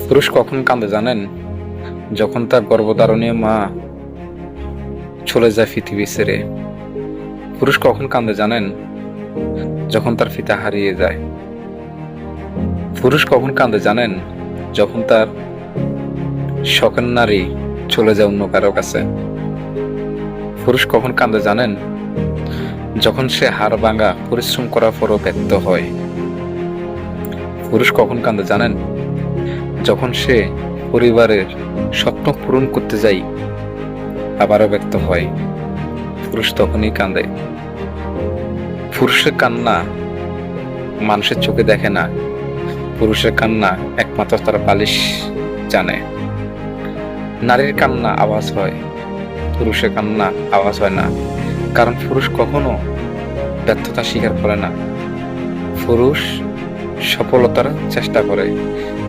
পুরুষ কখন কাঁদে জানেন? যখন তার গর্ভধারণীয় মা চলে যায় পৃথিবী ছেড়ে। পুরুষ কখন কাঁদে জানেন? যখন তার পিতা হারিয়ে যায়। পুরুষ কখন কাঁদে জানেন? যখন তার শখের নারী চলে যায় অন্য কারো কাছে। পুরুষ কখন কাঁদে জানেন? যখন সে হাড় ভাঙা পরিশ্রম করার পরও ব্যর্থ হয়। পুরুষ কখন কাঁদে জানেন? যখন সে পরিবারের স্বপ্ন পূরণ করতে যাই আবারও ব্যর্থ হয়। পুরুষ তখনই কাঁদে। পুরুষের কান্না মানুষের চোখে দেখে না। পুরুষের কান্না একমাত্র তার বালিশ জানে। নারীর কান্না আওয়াজ হয়, পুরুষের কান্না আওয়াজ হয় না। কারণ পুরুষ কখনো ব্যর্থতা স্বীকার করে না। পুরুষ সফলতার চেষ্টা করে।